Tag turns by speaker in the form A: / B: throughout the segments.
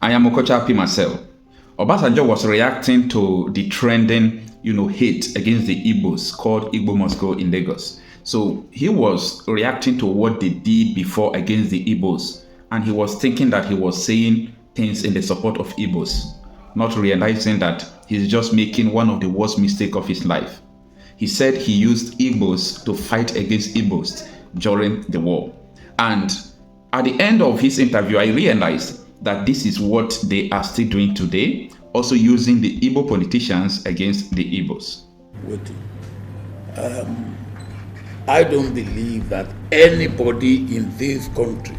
A: I am Okocha Marcel. Obasanjo was reacting to the trending, hate against the Igbos called Igbo must go in Lagos. So he was reacting to what they did before against the Igbos, and he was thinking that he was saying things in the support of Igbos, not realizing that he's just making one of the worst mistakes of his life. He said he used Igbos to fight against Igbos during the war. And at the end of his interview, I realized that this is what they are still doing today, also using the Igbo politicians against the Igbos.
B: I don't believe that anybody in this country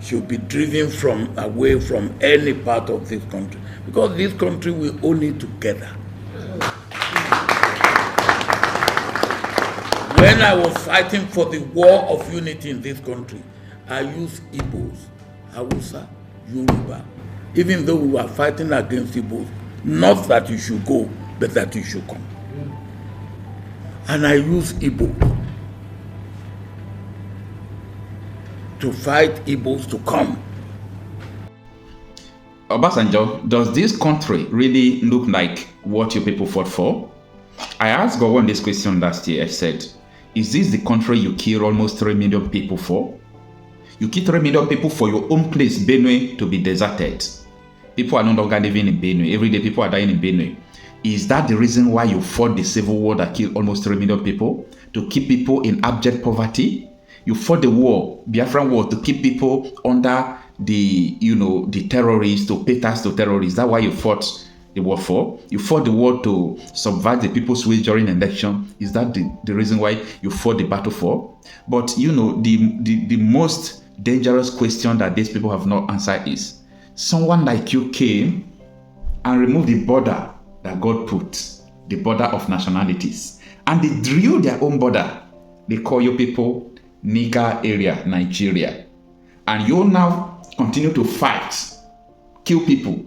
B: should be driven away from any part of this country, because this country will own it together. When I was fighting for the war of unity in this country, I used Igbos, Hausa, Yoruba, even though we were fighting against Igbos, not that you should go, but that you should come. And I used Igbo to fight Igbos to come.
A: Obasanjo, does this country really look like what your people fought for? I asked Gowon this question last year. I said, is this the country you killed almost 3 million people for? You killed 3 million people for your own place, Benue, to be deserted. People are no longer living in Benue. Every day people are dying in Benue. Is that the reason why you fought the civil war that killed almost 3 million people? To keep people in abject poverty? You fought the war, Biafra war, to keep people under the terrorists, to pay tax to terrorists. That's why you fought the war for? You fought the war to subvert the people's will during election. Is that the reason why you fought the battle for? But the most dangerous question that these people have not answered is, someone like you came and removed the border that God put, the border of nationalities, and they drew their own border. They call you people Niger area, Nigeria. And you now continue to fight, kill people,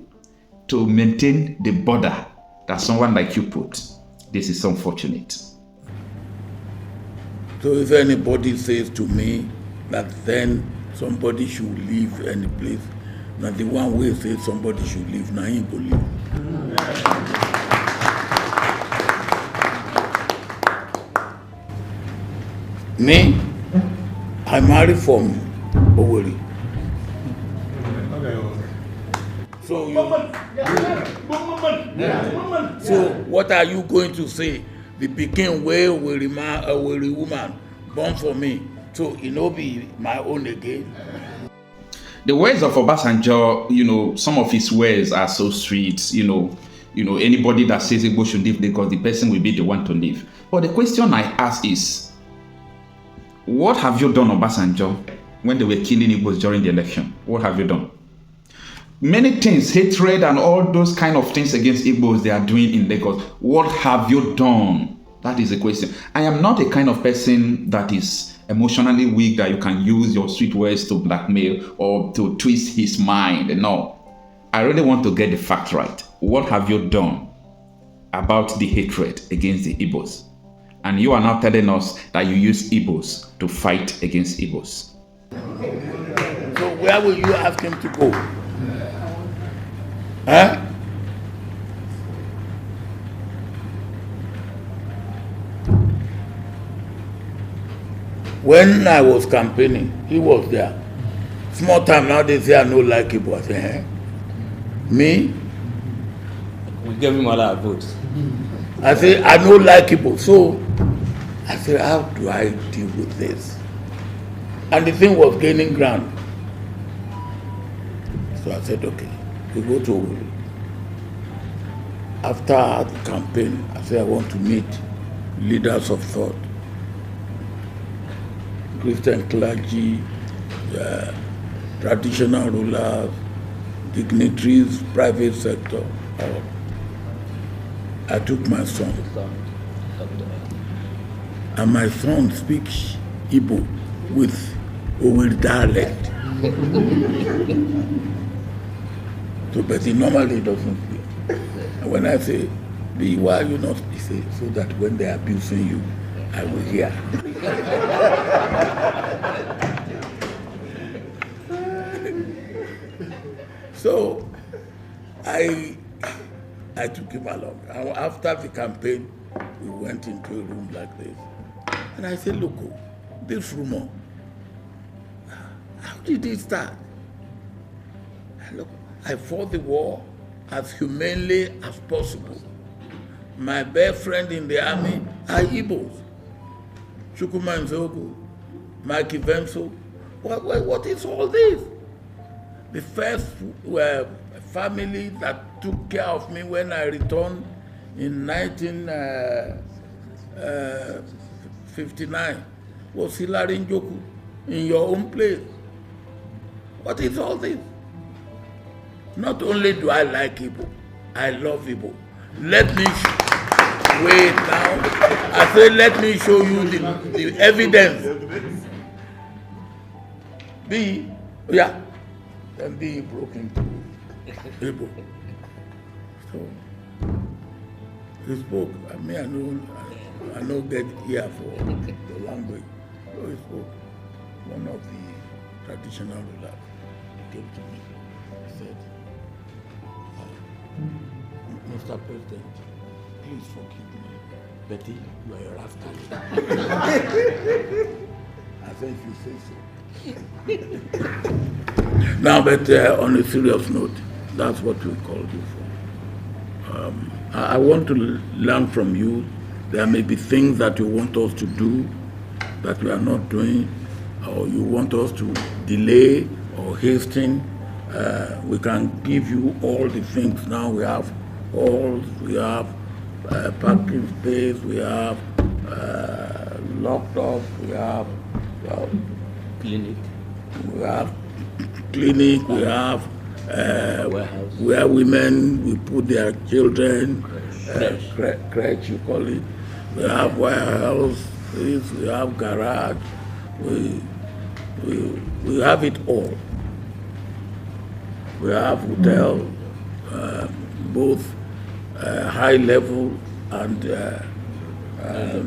A: to maintain the border that someone like you put. This is unfortunate.
B: So if anybody says to me that then somebody should leave any place, now the one way says somebody should leave, now he go leave. Me, I married from Sowore. So what are you going to say? The pikin wey Owerri woman born for me, so it no be my own again.
A: The words of Obasanjo, some of his words are so sweet. Anybody that says Igbo should leave Lagos, the person will be the one to leave. But the question I ask is, what have you done, Obasanjo, when they were killing Igbos during the election? What have you done? Many things, hatred and all those kind of things against Igbos they are doing in Lagos. What have you done? That is the question. I am not a kind of person that is emotionally weak, that you can use your sweet words to blackmail or to twist his mind. No. I really want to get the fact right. What have you done about the hatred against the Igbos? And you are now telling us that you use Igbos to fight against Igbos.
B: So where will you ask him to go? Huh? When I was campaigning, he was there. Small time now they say I no like Igbo. I say, me?
C: We gave him all our votes.
B: I say I no like Igbo. So I said, how do I deal with this? And the thing was gaining ground. So I said, okay, we go to Owerri. After the campaign, I said I want to meet leaders of thought, Christian clergy, traditional rulers, dignitaries, private sector. I took my son. And my son speaks Igbo with Owerri dialect. So, but he normally doesn't speak. And when I say, why are you not speaking? So that when they're abusing you, I will hear. So I took him along. And after the campaign, we went into a room like this. And I said, look, this rumor, how did it start? And look, I fought the war as humanely as possible. My best friend in the army are Igbos. Chukwuma Nzogu, Mikey Venso. What is all this? The first family that took care of me when I returned in 1959 was Hilary Njoku in your own place. What is all this? Not only do I like Igbo, I love Igbo. Let me wait now. I say, let me show you the evidence. Then B broke into Igbo. So he spoke. I know get here for the language. So he spoke. One of the traditional rulers came to me. He said, Mr. President, please forgive me. Betty, you are a rascal. I said, if you say so. Now, but on a serious note, that's what we called you for. I want to learn from you. There may be things that you want us to do that we are not doing, or you want us to delay or hasten. We can give you all the things now. We have halls, we have parking space, we have locked up, we have
C: clinic.
B: We have clinic, we have where women we put their children, crèche you call it. We have warehouse, we have garage, we have it all. We have hotel, both high level and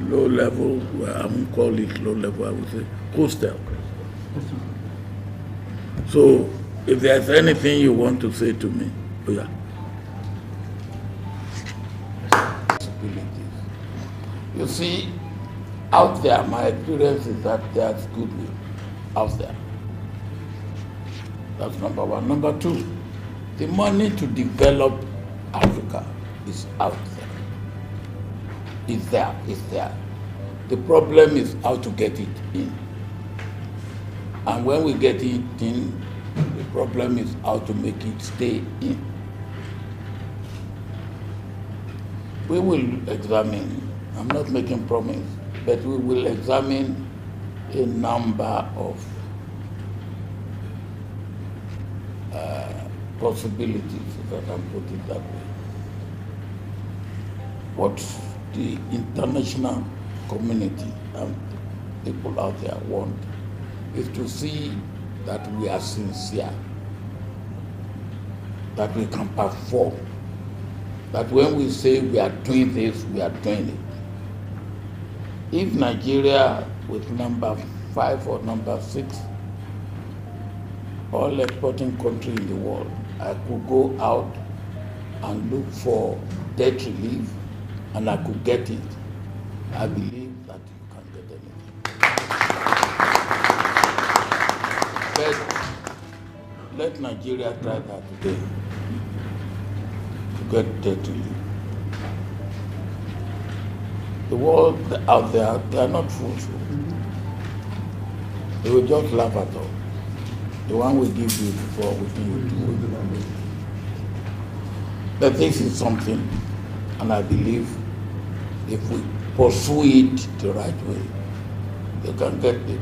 B: low level. I won't call it low level, I would say hostel. So, if there's anything you want to say to me, You see, out there, my experience is that there's goodwill out there. That's number one. Number two, the money to develop Africa is out there. It's there, it's there. The problem is how to get it in. And when we get it in, the problem is how to make it stay in. We will examine, I'm not making promise, but we will examine a number of possibilities, if I can put it that way. What the international community and people out there want is to see that we are sincere, that we can perform, that when we say we are doing this, we are doing it. If Nigeria with number 5 or number 6, all exporting country in the world, I could go out and look for debt relief and I could get it, I believe that you can get anything. But let Nigeria try that today to get debt relief. The world out there, they are not fools. They will just laugh at us. The one we give you before, we think you do. But this is something, and I believe if we pursue it the right way, they can get it.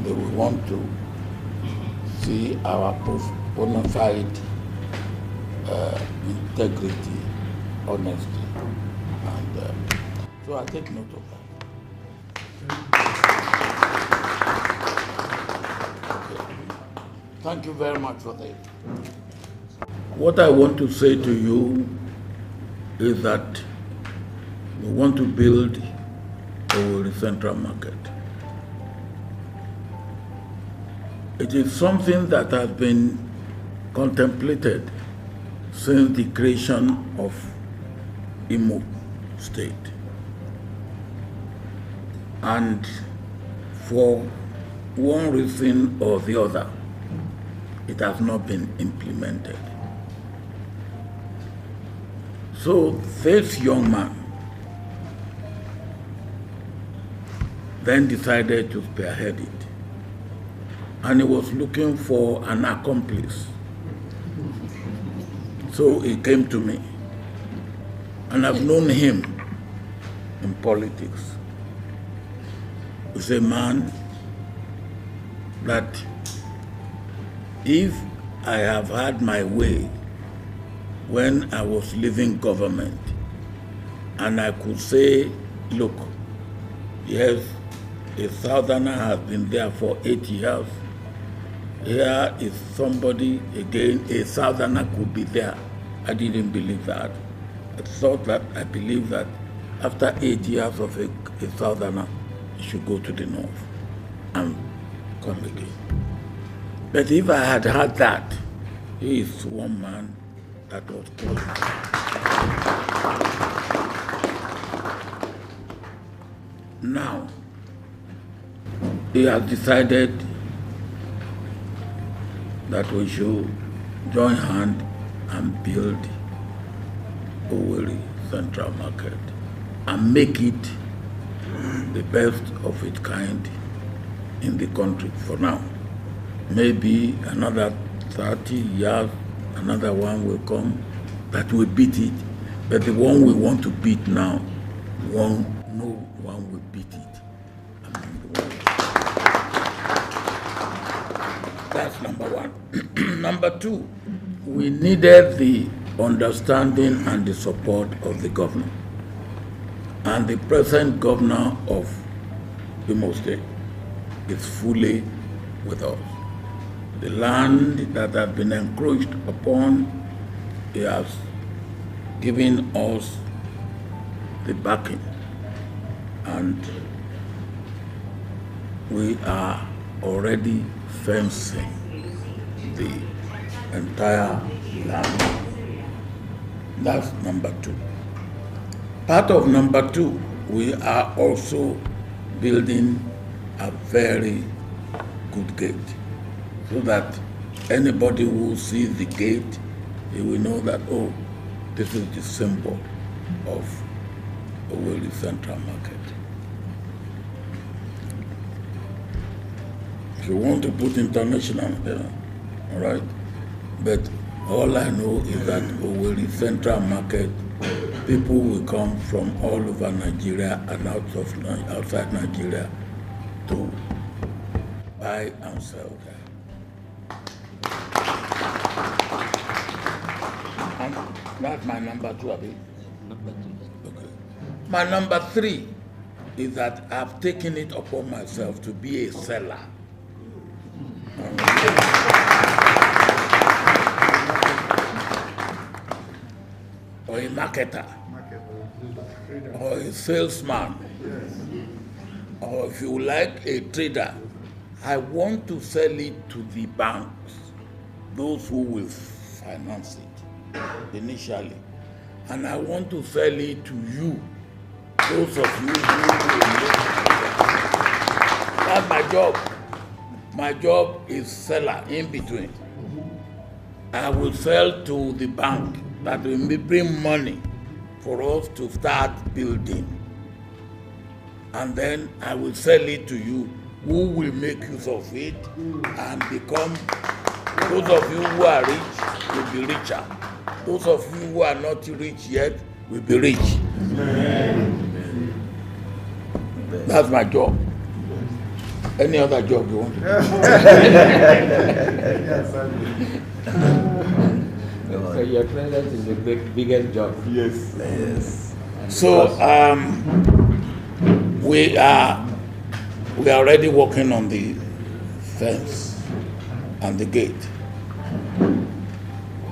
B: They will want to see our bona fide integrity, honesty, and so I take note of that. Thank you very much for that. What I want to say to you is that we want to build a Central Market. It is something that has been contemplated since the creation of Imo State. And for one reason or the other, it has not been implemented. So this young man then decided to spearhead it. And he was looking for an accomplice. So he came to me. And I've known him in politics. He's a man that if I have had my way when I was leaving government, and I could say, look, yes, a southerner has been there for 8 years. Here is somebody, again, a southerner could be there. I didn't believe that. I believed that after 8 years of a southerner, he should go to the north and come again. But if I had had that, he is one man that was close. Now, he has decided that we should join hands and build Owerri Central Market and make it the best of its kind in the country for now. Maybe another 30 years, another one will come that will beat it. But the one we want to beat now, no one will beat it. That's number one. Number two, we needed the understanding and the support of the governor. And the present governor of Imo State is fully with us. The land that has been encroached upon, he has given us the backing. And we are already fencing the entire land. That's number two. Part of number two, we are also building a very good gate so that anybody who sees the gate, he will know that, oh, this is the symbol of Owerri Central Market. If you want to put international there, all right? But all I know is that Owerri Central Market, people will come from all over Nigeria and outside Nigeria to buy and sell there. And that's my number two, Abi.
C: Number two.
B: Okay. My number three is that I've taken it upon myself to be a seller. Or a marketer, or a salesman, or if you like, a trader. I want to sell it to the banks, those who will finance it initially. And I want to sell it to you, those of you who will make it. That's my job. My job is seller in between. I will sell to the bank that will bring money for us to start building. And then I will sell it to you who will make use of it and become, those of you who are rich will be richer. Those of you who are not rich yet will be rich. Amen. That's my job. Any other job you want to do?
C: So your presence is the biggest job.
D: Yes.
B: Yes. So we are already working on the fence and the gate.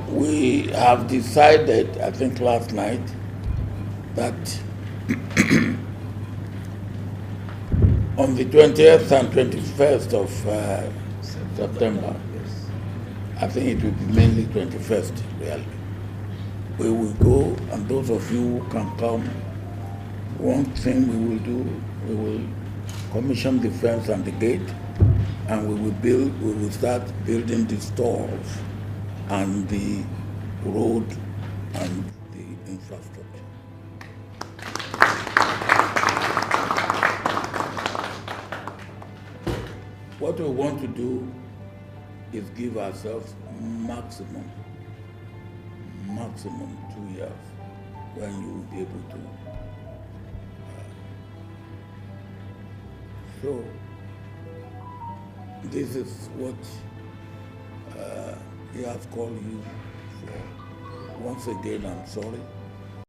B: We have decided, I think last night, that on the 20th and 21st of September.
C: Yes.
B: I think it will be mainly 21st, really. We will go, and those of you who can come, one thing we will do, we will commission the fence and the gate, and we will start building the stores and the road and the infrastructure. What we want to do is give ourselves maximum 2 years when you will be able to. So this is what he has called you for. Once again, I'm sorry.